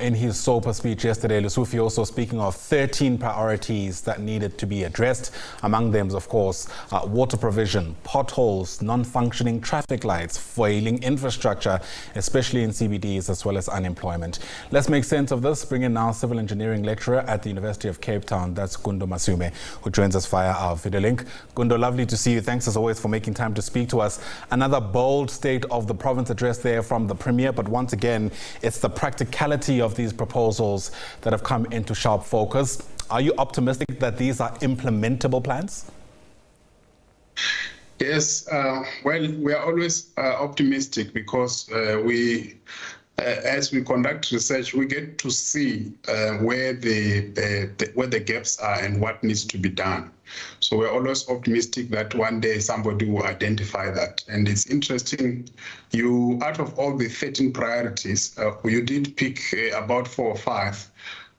in his SOPA speech yesterday, Lesufi also speaking of 13 priorities that needed to be addressed. Among them, of course, water provision, potholes, non-functioning traffic lights, failing infrastructure, especially in CBDs, as well as unemployment. Let's make sense of this. Bring in now civil engineering lecturer at the University of Cape Town, that's Gundo Maswime, who joins us via our video link. Gundo, lovely to see you. Thanks as always for making time to speak to us. Another bold state of the province address there from the Premier, but once again, it's the practicality of these proposals that have come into sharp focus. Are you optimistic that these are implementable plans? Yes, well, we are always optimistic because as we conduct research, we get to see where the gaps are and what needs to be done. So we're always optimistic that one day somebody will identify that. And it's interesting, out of all the 13 priorities, you did pick about 4 or 5.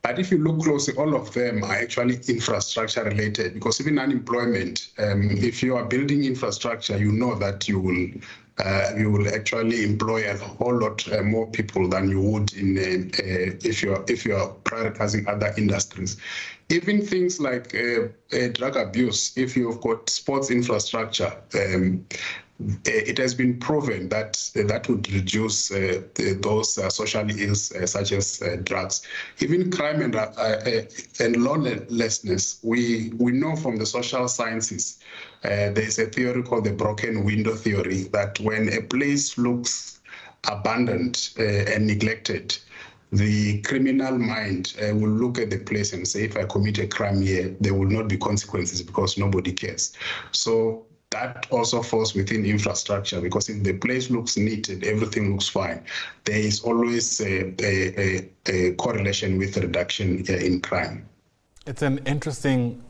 But if you look closely, all of them are actually infrastructure related, because even unemployment, if you are building infrastructure, you know that you will actually employ a whole lot more people than you would if you are prioritizing other industries. Even things like drug abuse, if you've got sports infrastructure, it has been proven that that would reduce those social ills such as drugs. Even crime and lawlessness, we know from the social sciences, there's a theory called the broken window theory, that when a place looks abandoned and neglected, the criminal mind will look at the place and say, if I commit a crime here, there will not be consequences because nobody cares. So that also falls within infrastructure, because if the place looks neat and everything looks fine, there is always a correlation with reduction in crime. It's an interesting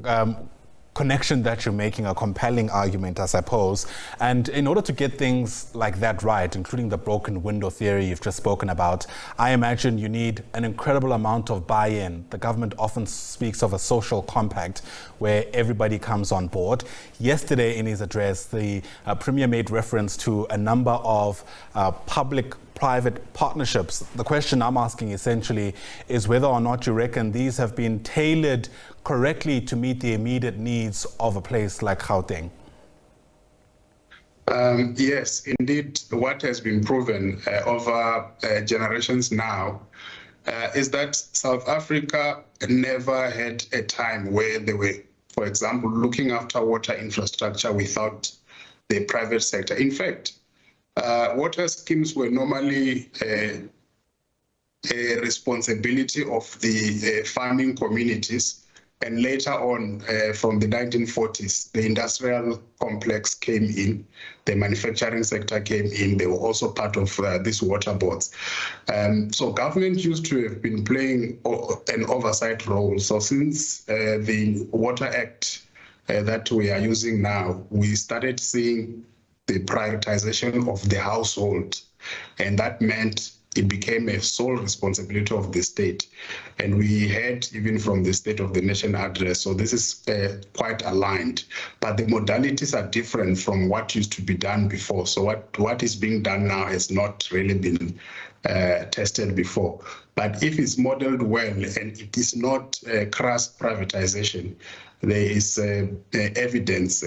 connection that you're making, a compelling argument, I suppose. And in order to get things like that right, including the broken window theory you've just spoken about, I imagine you need an incredible amount of buy-in. The government often speaks of a social compact where everybody comes on board. Yesterday in his address, the Premier made reference to a number of public-private partnerships. The question I'm asking essentially is whether or not you reckon these have been tailored correctly to meet the immediate needs of a place like Gauteng. Yes, indeed. What has been proven over generations now is that South Africa never had a time where they were, for example, looking after water infrastructure without the private sector. In fact, water schemes were normally a responsibility of the farming communities. And later on, from the 1940s, the industrial complex came in, the manufacturing sector came in. They were also part of these water boards. So government used to have been playing an oversight role. So since the Water Act that we are using now, we started seeing the prioritization of the household. And that meant it became a sole responsibility of the state. And we heard even from the State of the Nation address, so this is quite aligned. But the modalities are different from what used to be done before. So what is being done now has not really been tested before. But if it's modeled well and it is not crass privatization, there is evidence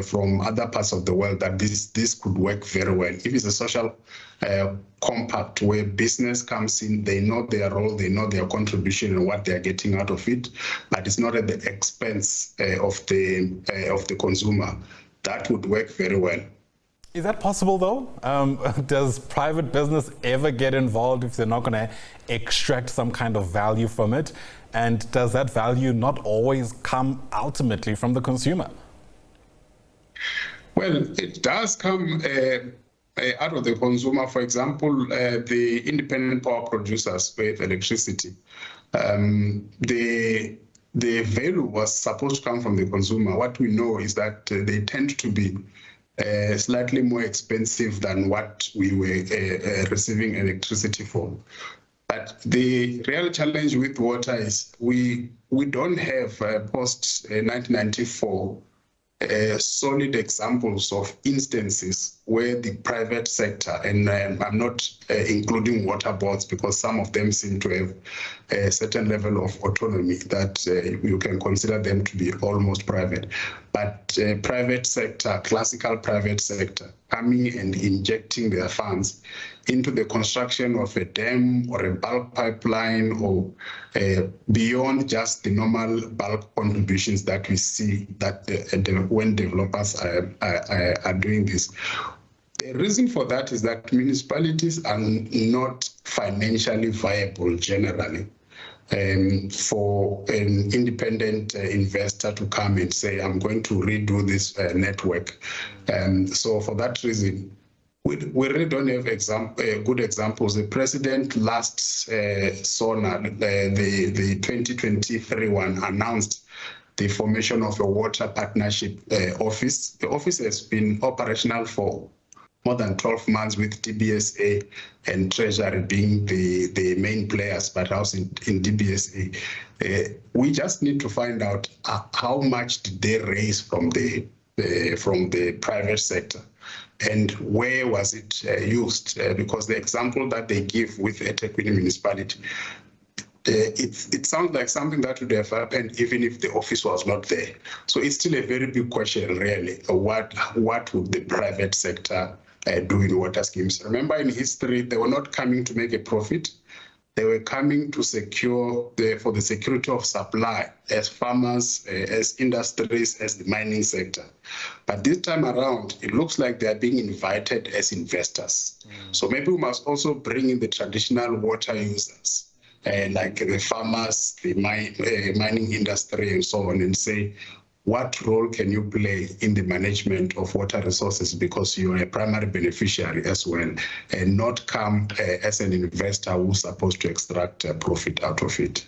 from other parts of the world that this could work very well. If it's a social compact where business comes in, they know their role, they know their contribution and what they are getting out of it, but it's not at the expense of the consumer. That would work very well. Is that possible though? Does private business ever get involved if they're not going to extract some kind of value from it? And does that value not always come ultimately from the consumer? Well, it does come out of the consumer. For example, the independent power producers with electricity, the value was supposed to come from the consumer. What we know is that they tend to be slightly more expensive than what we were receiving electricity for. But the real challenge with water is we don't have post 1994 solid examples of instances where the private sector, and I'm not including water boards because some of them seem to have a certain level of autonomy that you can consider them to be almost private, but private sector, classical private sector, coming and injecting their funds into the construction of a dam or a bulk pipeline, or beyond just the normal bulk contributions that we see that when developers are doing this. The reason for that is that municipalities are not financially viable generally. For an independent investor to come and say, I'm going to redo this network. So for that reason, we really don't have good examples. The president last SONA, the 2023 one, announced the formation of a water partnership office. The office has been operational for more than 12 months, with DBSA and Treasury being the main players, but also in DBSA. We just need to find out how much did they raise from the private sector, and where was it used? Because the example that they give with eThekwini municipality, it sounds like something that would have happened even if the office was not there. So it's still a very big question, really. What would the private sector do in water schemes? Remember, in history, they were not coming to make a profit. They were coming to secure for the security of supply as farmers, as industries, as the mining sector. But this time around, it looks like they are being invited as investors. So maybe we must also bring in the traditional water users, like the farmers, the mining industry, and so on, and say, what role can you play in the management of water resources, because you are a primary beneficiary as well, and not come as an investor who's supposed to extract profit out of it.